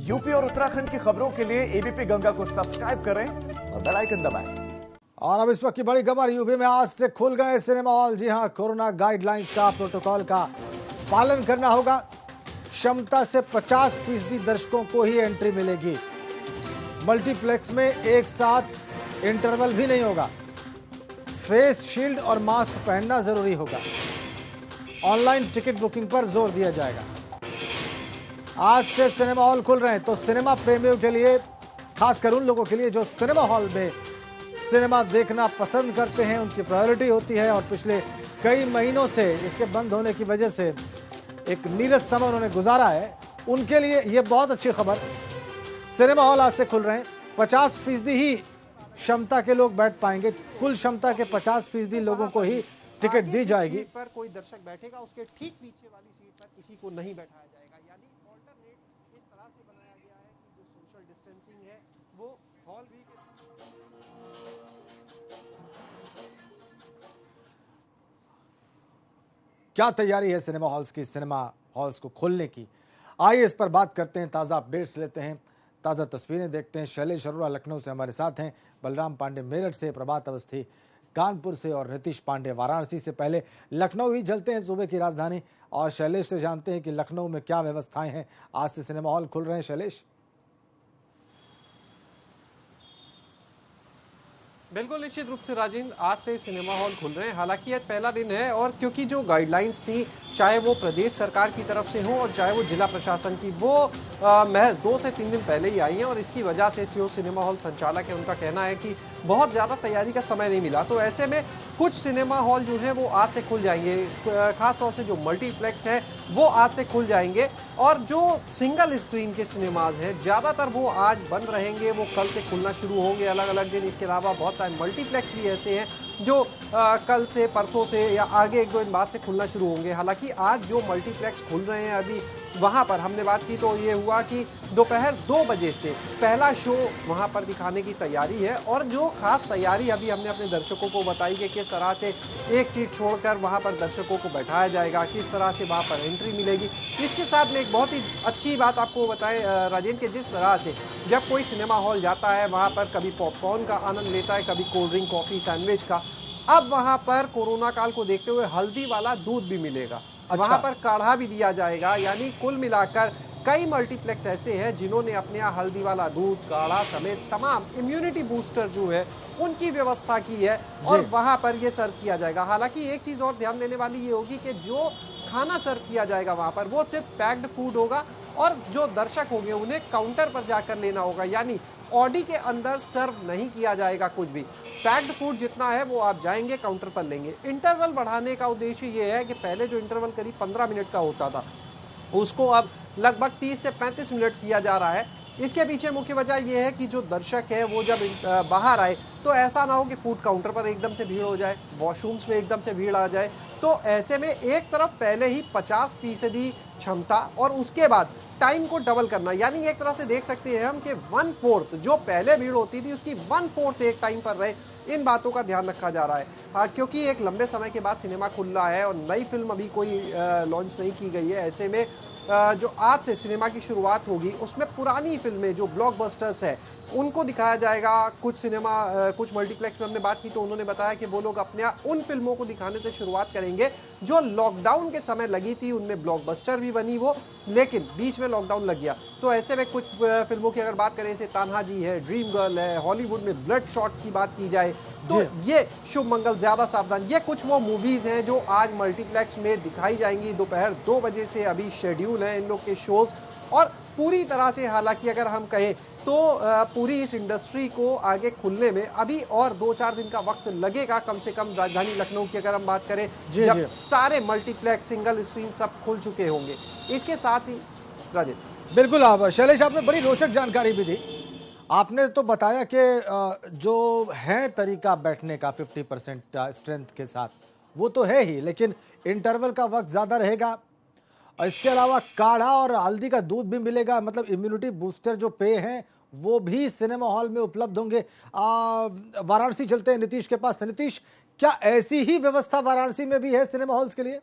UP और उत्तराखंड की खबरों के लिए एबीपी गंगा को सब्सक्राइब करें और बेल आइकन दबाएं। और अब इस वक्त की बड़ी खबर, यूपी में आज से खुल गए सिनेमा हॉल। जी हां, कोरोना गाइडलाइंस का, प्रोटोकॉल का पालन करना होगा। क्षमता से 50% दर्शकों को ही एंट्री मिलेगी। मल्टीप्लेक्स में एक साथ इंटरवल भी नहीं होगा। फेस शील्ड और मास्क पहनना जरूरी होगा। ऑनलाइन टिकट बुकिंग पर जोर दिया जाएगा। आज से सिनेमा हॉल खुल रहे हैं, तो सिनेमा प्रेमियों के लिए, खासकर उन लोगों के लिए जो सिनेमा हॉल में सिनेमा देखना पसंद करते हैं, उनकी प्रायोरिटी होती है। और पिछले कई महीनों से इसके बंद होने की वजह से एक नीरस समय उन्होंने गुजारा है, उनके लिए ये बहुत अच्छी खबर। सिनेमा हॉल आज से खुल रहे हैं। 50% ही क्षमता के लोग बैठ पाएंगे। कुल क्षमता के 50% लोगों को ही टिकट दी जाएगी। पर कोई दर्शक बैठेगा, उसके ठीक पीछे वाली सीट पर किसी को नहीं बैठाया जाएगा। यानी ऑल्टरनेट इस तरह से बनाया गया है कि जो सोशल डिस्टेंसिंग है वो हॉल भी क्या तैयारी है सिनेमा हॉल्स की, सिनेमा हॉल्स को खोलने की? आइए इस पर बात करते हैं, ताज़ा अपडेट्स लेते हैं, ताज़ा तस्वीरें देखते हैं। शैलेश अरोड़ा लखनऊ से हमारे साथ हैं, बलराम पांडे मेरठ से, प्रभात अवस्थी कानपुर से और नीतीश पांडे वाराणसी से। पहले लखनऊ ही चलते हैं, सूबे की राजधानी, और शैलेश से जानते हैं कि लखनऊ में क्या व्यवस्थाएं हैं। आज से सिनेमा हॉल खुल रहे हैं, शैलेश। बिल्कुल निश्चित रूप से राजेंद्र, आज से सिनेमा हॉल खुल रहे हैं। हालांकि आज पहला दिन है और क्योंकि जो गाइडलाइंस थी, चाहे वो प्रदेश सरकार की तरफ से हो और चाहे वो जिला प्रशासन की, वो महज 2 से 3 दिन पहले ही आई हैं। और इसकी वजह से जो सिनेमा हॉल संचालक है, उनका कहना है कि बहुत ज़्यादा तैयारी का समय नहीं मिला। तो ऐसे में कुछ सिनेमा हॉल जो है वो आज से खुल जाएंगे। खासतौर से जो मल्टीप्लेक्स है वो आज से खुल जाएंगे। और जो सिंगल स्क्रीन के सिनेमाज हैं, ज़्यादातर वो आज बंद रहेंगे, वो कल से खुलना शुरू होंगे अलग अलग दिन। इसके अलावा बहुत सारे मल्टीप्लेक्स भी ऐसे हैं जो कल से, परसों से या आगे 1-2 दिन बाद से खुलना शुरू होंगे। हालांकि आज जो मल्टीप्लेक्स खुल रहे हैं अभी, वहां पर हमने बात की तो ये हुआ कि दोपहर 2 बजे से पहला शो वहां पर दिखाने की तैयारी है। और जो खास तैयारी अभी हमने अपने दर्शकों को बताई कि किस तरह से एक सीट छोड़कर वहां पर दर्शकों को बैठाया जाएगा, किस तरह से वहां पर एंट्री मिलेगी। इसके साथ में एक बहुत ही अच्छी बात आपको बताएं राजेंद्र, के जिस तरह से जब कोई सिनेमा हॉल जाता है, वहां पर कभी पॉपकॉर्न का आनंद लेता है, कभी कोल्ड ड्रिंक, कॉफी, सैंडविच का। अब वहां पर कोरोना काल को देखते हुए हल्दी वाला दूध भी मिलेगा। अच्छा। वहां पर काढ़ा भी दिया जाएगा। यानी कुल मिलाकर कई मल्टीप्लेक्स ऐसे हैं जिन्होंने अपने यहाँ हल्दी वाला दूध, काढ़ा समेत तमाम इम्यूनिटी बूस्टर जो है उनकी व्यवस्था की है और वहां पर ये सर्व किया जाएगा। हालांकि एक चीज और ध्यान देने वाली ये होगी कि जो खाना सर्व किया जाएगा वहां पर, वो सिर्फ पैक्ड फूड होगा और जो दर्शक होंगे उन्हें काउंटर पर जाकर लेना होगा। यानी ऑडी के अंदर सर्व नहीं किया जाएगा कुछ भी। पैक्ड फूड जितना है वो आप जाएंगे काउंटर पर लेंगे। इंटरवल बढ़ाने का उद्देश्य ये है कि पहले जो इंटरवल करीब 15 मिनट का होता था, उसको अब लगभग 30 से 35 मिनट किया जा रहा है। इसके पीछे मुख्य वजह यह है कि जो दर्शक है वो जब बाहर आए तो ऐसा ना हो कि फूड काउंटर पर एकदम से भीड़ हो जाए, वॉशरूम्स में एकदम से भीड़ आ जाए। तो ऐसे में एक तरफ पहले ही 50% क्षमता और उसके बाद टाइम को डबल करना। यानी एक तरह से देख सकते हैं हम कि 1/4 जो पहले भीड़ होती थी उसकी 1/4 एक टाइम पर रहे। इन बातों का ध्यान रखा जा रहा है। हाँ, क्योंकि एक लंबे समय के बाद सिनेमा खुल रहा है और नई फिल्म अभी कोई लॉन्च नहीं की गई है। ऐसे में जो आज से सिनेमा की शुरुआत होगी उसमें पुरानी फिल्में जो ब्लॉकबस्टर्स है उनको दिखाया जाएगा। कुछ मल्टीप्लेक्स में हमने बात की तो उन्होंने बताया कि वो लोग अपने उन फिल्मों को दिखाने से शुरुआत करेंगे जो लॉकडाउन के समय लगी थी। उनमें ब्लॉकबस्टर भी बनी वो, लेकिन बीच में लॉकडाउन लग गया। तो ऐसे में कुछ फिल्मों की अगर बात करें, जैसे तान्हा जी है, ड्रीम गर्ल है, हॉलीवुड में ब्लड शॉट की बात की जाए तो ये शुभ मंगल, ज्यादा सावधान, ये कुछ वो मूवीज हैं जो आज मल्टीप्लेक्स में दिखाई जाएंगी। दोपहर 2 बजे से अभी शेड्यूल है इन लोग के शोज। और पूरी तरह से, हालांकि अगर हम कहें तो पूरी इस इंडस्ट्री को आगे खुलने में अभी और 2-4 दिन का वक्त लगेगा कम से कम। राजधानी लखनऊ की अगर हम बात करें, जब सारे मल्टीप्लेक्स, सिंगल स्क्रीन सब खुल चुके होंगे। इसके साथ ही राजेश, बिल्कुल। आप शैलेश, आपने बड़ी रोचक जानकारी भी दी। आपने तो बताया कि जो है तरीका बैठने का 50% स्ट्रेंथ के साथ, वो तो है ही, लेकिन इंटरवल का वक्त ज़्यादा रहेगा। और इसके अलावा काढ़ा और हल्दी का दूध भी मिलेगा। मतलब इम्यूनिटी बूस्टर जो पेय हैं वो भी सिनेमा हॉल में उपलब्ध होंगे। वाराणसी चलते हैं नीतीश के पास। नीतीश, क्या ऐसी ही व्यवस्था वाराणसी में भी है सिनेमा हॉल्स के लिए?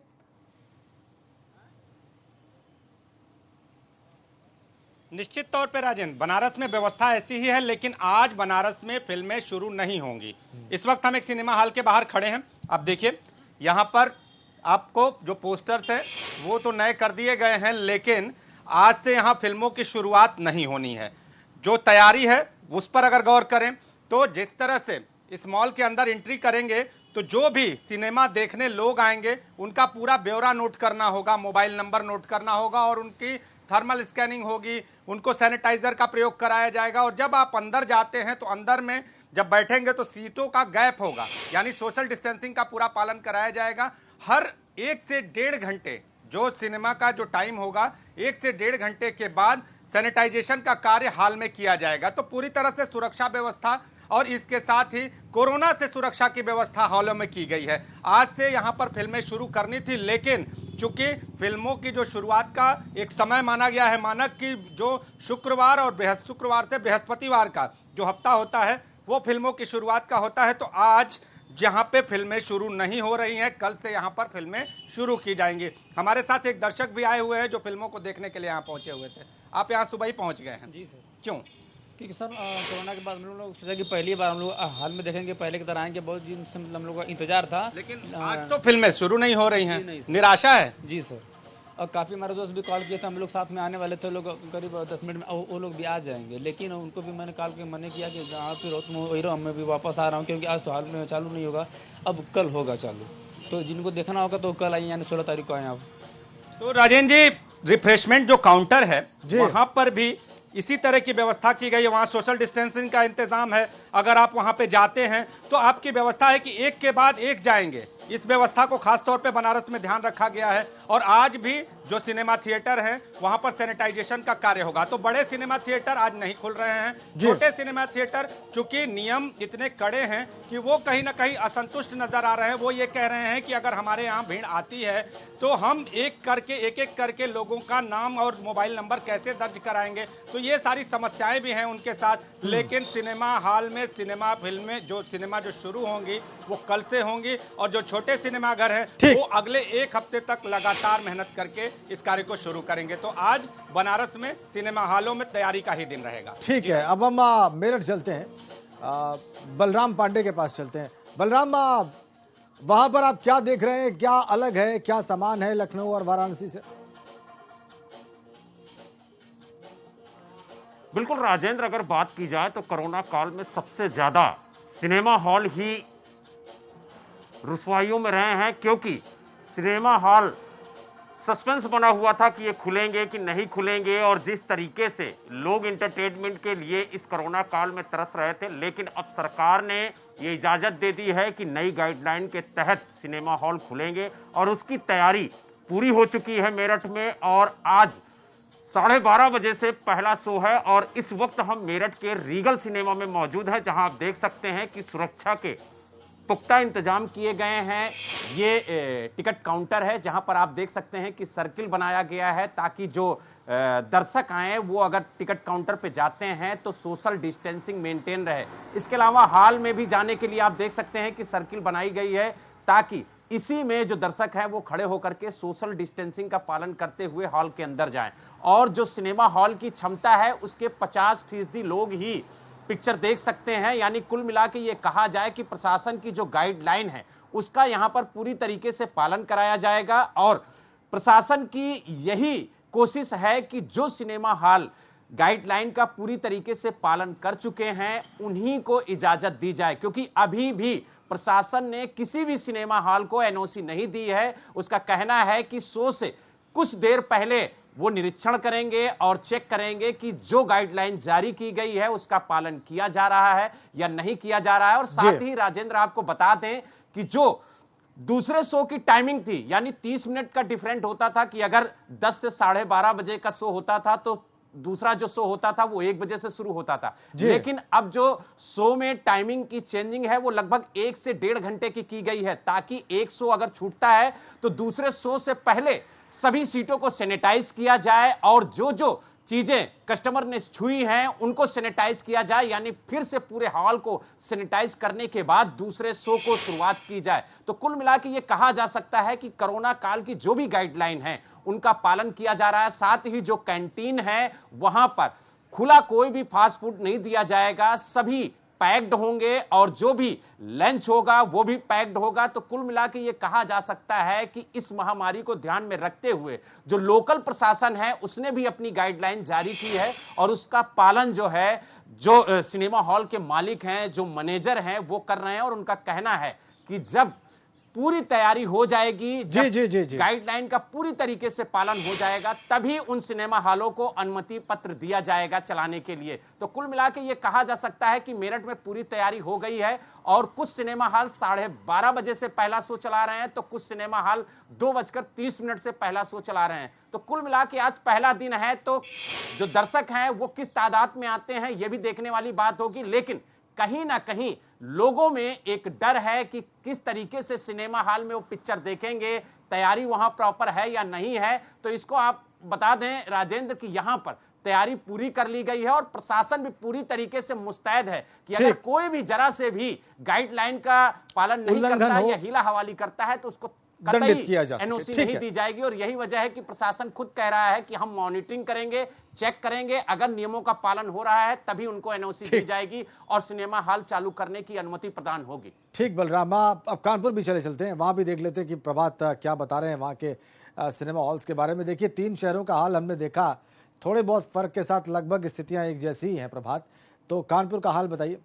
निश्चित तौर पे राजेंद्र, बनारस में व्यवस्था ऐसी ही है, लेकिन आज बनारस में फिल्में शुरू नहीं होंगी। इस वक्त हम एक सिनेमा हॉल के बाहर खड़े हैं। आप देखिए, यहाँ पर आपको जो पोस्टर्स है वो तो नए कर दिए गए हैं, लेकिन आज से यहाँ फिल्मों की शुरुआत नहीं होनी है। जो तैयारी है उस पर अगर गौर करें तो जिस तरह से इस मॉल के अंदर एंट्री करेंगे तो जो भी सिनेमा देखने लोग आएंगे उनका पूरा ब्यौरा नोट करना होगा, मोबाइल नंबर नोट करना होगा और उनकी थर्मल स्कैनिंग होगी, उनको सैनिटाइजर का प्रयोग कराया जाएगा। और जब आप अंदर जाते हैं तो अंदर में जब बैठेंगे तो सीटों का गैप होगा, यानी सोशल डिस्टेंसिंग का पूरा पालन कराया जाएगा। हर 1 से 1.5 घंटे जो सिनेमा का जो टाइम होगा, 1 से 1.5 घंटे के बाद सैनिटाइजेशन का कार्य हाल में किया जाएगा। तो पूरी तरह से सुरक्षा व्यवस्था और इसके साथ ही कोरोना से सुरक्षा की व्यवस्था हॉलों में की गई है। आज से यहां पर फिल्में शुरू करनी थी, लेकिन चूंकि फिल्मों की जो शुरुआत का एक समय माना गया है, मानक की जो शुक्रवार और शुक्रवार से बृहस्पतिवार का जो हफ्ता होता है वो फिल्मों की शुरुआत का होता है, तो आज जहां पे फिल्में शुरू नहीं हो रही हैं, कल से यहां पर फिल्में शुरू की जाएंगी। हमारे साथ एक दर्शक भी आए हुए हैं जो फिल्मों को देखने के लिए यहाँ पहुंचे हुए थे। आप यहाँ सुबह ही पहुंच गए हैं? जी सर। क्यों? क्योंकि सर कोरोना के बाद हम लोग सोचा कि पहली बार हम लोग हाल में देखेंगे, पहले की तरह आएंगे। बहुत दिन से हम लोग का इंतजार था, लेकिन आज तो फिल्में शुरू नहीं हो रही हैं, निराशा है। जी सर। और काफ़ी हमारे दोस्त भी कॉल किए थे, हम लोग साथ में आने वाले थे, लोग करीब 10 मिनट में वो लोग भी आ जाएंगे। लेकिन उनको भी मैंने कॉल के मना किया कि जहाँ फिर हो तुम वही रहो, मैं भी वापस आ रहा हूँ, क्योंकि आज तो हाल में चालू नहीं होगा, अब कल होगा चालू। तो जिनको देखना होगा तो कल आइए, यानी 16 तारीख को आए आप। तो राजेंद्र जी, रिफ्रेशमेंट जो काउंटर है वहां पर भी इसी तरह की व्यवस्था की गई है। वहां सोशल डिस्टेंसिंग का इंतजाम है। अगर आप वहां पे जाते हैं तो आपकी व्यवस्था है कि एक के बाद एक जाएंगे। इस व्यवस्था को खास तौर पे बनारस में ध्यान रखा गया है। और आज भी जो सिनेमा थिएटर हैं वहां पर सैनिटाइजेशन का कार्य होगा। तो बड़े सिनेमा थिएटर आज नहीं खुल रहे हैं। छोटे सिनेमा थिएटर, चूंकि नियम इतने कड़े हैं कि वो कहीं ना कहीं असंतुष्ट नजर आ रहे हैं। वो ये कह रहे हैं कि अगर हमारे यहाँ भीड़ आती है तो हम एक एक करके लोगों का नाम और मोबाइल नंबर कैसे दर्ज कराएंगे। तो ये सारी समस्याएं भी हैं उनके साथ। लेकिन सिनेमा हॉल में फिल्में जो शुरू होंगी वो कल से होंगी। और जो छोटे सिनेमाघर हैं वो अगले 1 हफ्ते तक लगातार मेहनत करके इस कार्य को शुरू करेंगे। तो आज बनारस में सिनेमा हॉलों में तैयारी का ही दिन रहेगा। ठीक है, अब हम मेरठ चलते हैं, बलराम पांडे के पास चलते हैं। बलराम, वहां पर आप क्या देख रहे हैं, क्या अलग है, क्या समान है लखनऊ और वाराणसी से? बिल्कुल राजेंद्र, अगर बात की जाए तो कोरोना काल में सबसे ज्यादा सिनेमा हॉल ही रुसवाइयों में रहे हैं, क्योंकि सिनेमा हॉल सस्पेंस बना हुआ था कि ये खुलेंगे कि नहीं खुलेंगे। और जिस तरीके से लोग एंटरटेनमेंट के लिए इस कोरोना काल में तरस रहे थे, लेकिन अब सरकार ने ये इजाजत दे दी है कि नई गाइडलाइन के तहत सिनेमा हॉल खुलेंगे और उसकी तैयारी पूरी हो चुकी है मेरठ में। और आज 12:30 बजे से पहला शो है और इस वक्त हम मेरठ के रीगल सिनेमा में मौजूद हैं, जहां आप देख सकते हैं कि सुरक्षा के पुख्ता इंतजाम किए गए हैं। ये टिकट काउंटर है जहां पर आप देख सकते हैं कि सर्किल बनाया गया है ताकि जो दर्शक आए वो अगर टिकट काउंटर पे जाते हैं तो सोशल डिस्टेंसिंग मेंटेन रहे। इसके अलावा हॉल में भी जाने के लिए आप देख सकते हैं कि सर्किल बनाई गई है ताकि इसी में जो दर्शक हैं वो खड़े होकर के सोशल डिस्टेंसिंग का पालन करते हुए हॉल के अंदर जाएं। और जो सिनेमा हॉल की क्षमता है उसके 50% लोग ही पिक्चर देख सकते हैं। यानी कुल मिला के ये कहा जाए कि प्रशासन की जो गाइडलाइन है उसका यहाँ पर पूरी तरीके से पालन कराया जाएगा। और प्रशासन की यही कोशिश है कि जो सिनेमा हॉल गाइडलाइन का पूरी तरीके से पालन कर चुके हैं उन्हीं को इजाजत दी जाए, क्योंकि अभी भी प्रशासन ने किसी भी सिनेमा हॉल को एनओसी नहीं दी है। उसका कहना है कि शो से कुछ देर पहले वो निरीक्षण करेंगे और चेक करेंगे कि जो गाइडलाइन जारी की गई है उसका पालन किया जा रहा है या नहीं किया जा रहा है। और साथ ही राजेंद्र आपको बता दें कि जो दूसरे शो की टाइमिंग थी, यानी 30 मिनट का डिफरेंट होता था कि अगर 10 से 12:30 बजे का शो होता था तो दूसरा जो शो होता था वो 1 बजे से शुरू होता था। लेकिन अब जो शो में टाइमिंग की चेंजिंग है वो लगभग 1 से 1.5 घंटे की गई है, ताकि एक शो अगर छूटता है तो दूसरे शो से पहले सभी सीटों को सैनिटाइज किया जाए और जो चीजें कस्टमर ने छुई हैं उनको सैनिटाइज किया जाए, यानी फिर से पूरे हॉल को सैनिटाइज करने के बाद दूसरे शो को शुरुआत की जाए। तो कुल मिला के ये कहा जा सकता है कि कोरोना काल की जो भी गाइडलाइन है उनका पालन किया जा रहा है। साथ ही जो कैंटीन है वहां पर खुला कोई भी फास्ट फूड नहीं दिया जाएगा, सभी पैक्ड होंगे और जो भी लंच होगा वो भी पैक्ड होगा। तो कुल मिला के ये कहा जा सकता है कि इस महामारी को ध्यान में रखते हुए जो लोकल प्रशासन है उसने भी अपनी गाइडलाइन जारी की है और उसका पालन जो है जो सिनेमा हॉल के मालिक हैं, जो मैनेजर हैं वो कर रहे हैं। और उनका कहना है कि जब पूरी तैयारी हो जाएगी, जब गाइडलाइन का पूरी तरीके से पालन हो जाएगा, तभी उन सिनेमा हॉलों को अनुमति पत्र दिया जाएगा चलाने के लिए। तो कुल मिला के ये कहा जा सकता है कि मेरठ में पूरी तैयारी हो गई है और कुछ सिनेमा हॉल 12:30 बजे से पहला शो चला रहे हैं, तो कुछ सिनेमा हॉल 2:30 से पहला शो चला रहे हैं। तो कुल मिला के आज पहला दिन है, तो जो दर्शक हैं वो किस तादाद में आते हैं ये भी देखने वाली बात होगी। लेकिन कहीं ना कहीं लोगों में एक डर है कि किस तरीके से सिनेमा हॉल में वो पिक्चर देखेंगे, तैयारी वहां प्रॉपर है या नहीं है। तो इसको आप बता दें राजेंद्र कि यहां पर तैयारी पूरी कर ली गई है और प्रशासन भी पूरी तरीके से मुस्तैद है कि अगर कोई भी जरा से भी गाइडलाइन का पालन नहीं करता है या हीला हवाली करता है तो उसको दंडित किया जा सके। एनओसी नहीं दी जाएगी। और यही वजह है कि प्रशासन खुद कह रहा है कि हम मॉनिटरिंग करेंगे, चेक करेंगे, अगर नियमों का पालन हो रहा है तभी उनको एनओसी दी जाएगी और सिनेमा हॉल चालू करने की अनुमति प्रदान होगी। ठीक बलराम, अब कानपुर भी चलते हैं, वहां भी देख लेते हैं कि प्रभात क्या बता रहे हैं वहां के सिनेमा हॉल्स के बारे में। देखिए 3 शहरों का हाल हमने देखा, थोड़े बहुत फर्क के साथ लगभग स्थितियां एक जैसी ही हैं। प्रभात, तो कानपुर का हाल बताइए।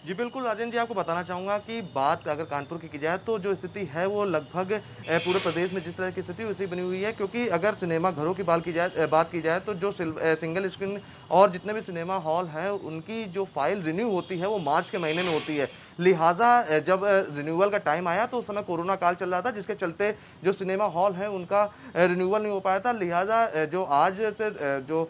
जी बिल्कुल राजेंद्र जी, आपको बताना चाहूँगा कि बात अगर कानपुर की जाए तो जो स्थिति है वो लगभग पूरे प्रदेश में जिस तरह की स्थिति वैसी बनी हुई है। क्योंकि अगर सिनेमा घरों की बात की जाए तो जो सिंगल स्क्रीन और जितने भी सिनेमा हॉल हैं उनकी जो फाइल रिन्यू होती है वो मार्च के महीने में होती है। लिहाजा जब रिन्यूअल का टाइम आया तो उस समय कोरोना काल चल रहा था, जिसके चलते जो सिनेमा हॉल है उनका रिन्यूअल नहीं हो पाया था। लिहाजा जो आज से जो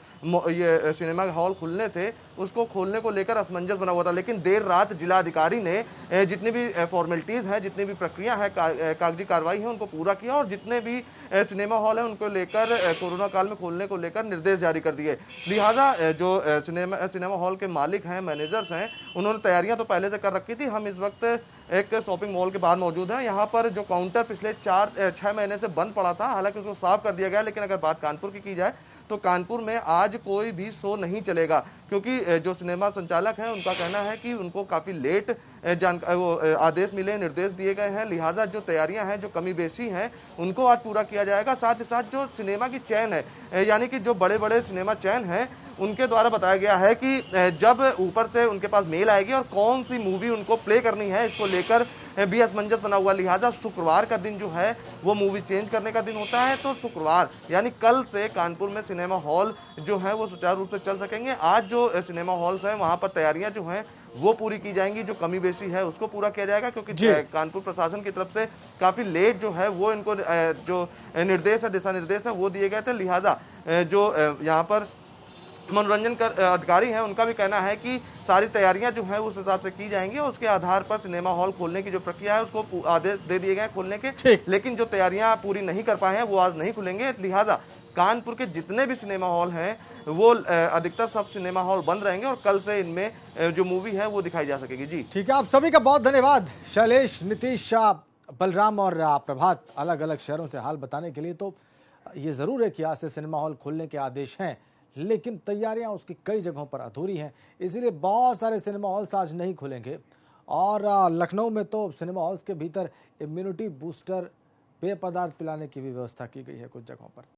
ये सिनेमा हॉल खुलने थे उसको खोलने को लेकर असमंजस बना हुआ था। लेकिन देर रात जिलाधिकारी ने जितनी भी फॉर्मेलिटीज़ हैं, जितनी भी प्रक्रिया है, कागजी कार्रवाई है, उनको पूरा किया और जितने भी सिनेमा हॉल है उनको लेकर कोरोना काल में खोलने को लेकर निर्देश जारी कर दिए। लिहाजा जो सिनेमा हॉल के मालिक हैं, मैनेजर्स हैं, उन्होंने तैयारियां तो पहले से कर रखी थी। हम इस वक्त एक शॉपिंग मॉल के बाहर मौजूद हैं। यहाँ पर जो काउंटर पिछले 4-6 महीने से बंद पड़ा था, हालांकि उसको साफ कर दिया गया। लेकिन अगर बात कानपुर की जाए तो कानपुर में आज कोई भी शो नहीं चलेगा, क्योंकि जो सिनेमा संचालक हैं उनका कहना है कि उनको काफ़ी लेट आदेश मिले, निर्देश दिए गए हैं। लिहाजा जो तैयारियां हैं, जो कमी बेशी हैं, उनको आज पूरा किया जाएगा। साथ ही साथ जो सिनेमा की चैन है, यानी कि जो बड़े बड़े सिनेमा चैन हैं, उनके द्वारा बताया गया है कि जब ऊपर से उनके पास मेल आएगी और कौन सी मूवी उनको प्ले करनी है, इसको लेकर भी असमंजस बना हुआ। लिहाजा शुक्रवार का दिन जो है वो मूवी चेंज करने का दिन होता है। तो शुक्रवार यानी कल से कानपुर में सिनेमा हॉल जो है वो सुचारू रूप से चल सकेंगे। आज जो सिनेमा हॉल्स हैं वहाँ पर तैयारियाँ जो हैं वो पूरी की जाएंगी, जो कमी बेशी है उसको पूरा किया जाएगा। क्योंकि कानपुर प्रशासन की तरफ से काफ़ी लेट जो है वो इनको जो निर्देश है, दिशा निर्देश है वो दिए गए थे। लिहाजा जो यहाँ पर मनोरंजन कर अधिकारी हैं उनका भी कहना है कि सारी तैयारियां जो है उस हिसाब से की जाएंगी और उसके आधार पर सिनेमा हॉल खोलने की जो प्रक्रिया है उसको आदेश दे दिए गए खोलने के। लेकिन जो तैयारियां पूरी नहीं कर पाए हैं वो आज नहीं खुलेंगे। लिहाजा कानपुर के जितने भी सिनेमा हॉल हैं वो अधिकतर सब सिनेमा हॉल बंद रहेंगे और कल से इनमें जो मूवी है वो दिखाई जा सकेगी। जी ठीक है, आप सभी का बहुत धन्यवाद। शैलेश, नीतीश, बलराम और प्रभात अलग अलग शहरों से हाल बताने के लिए। तो ये जरूर है कि आज से सिनेमा हॉल खोलने के आदेश हैं, लेकिन तैयारियां उसकी कई जगहों पर अधूरी हैं, इसीलिए बहुत सारे सिनेमा हॉल्स आज नहीं खुलेंगे। और लखनऊ में तो सिनेमा हॉल्स के भीतर इम्यूनिटी बूस्टर पेय पदार्थ पिलाने की भी व्यवस्था की गई है कुछ जगहों पर।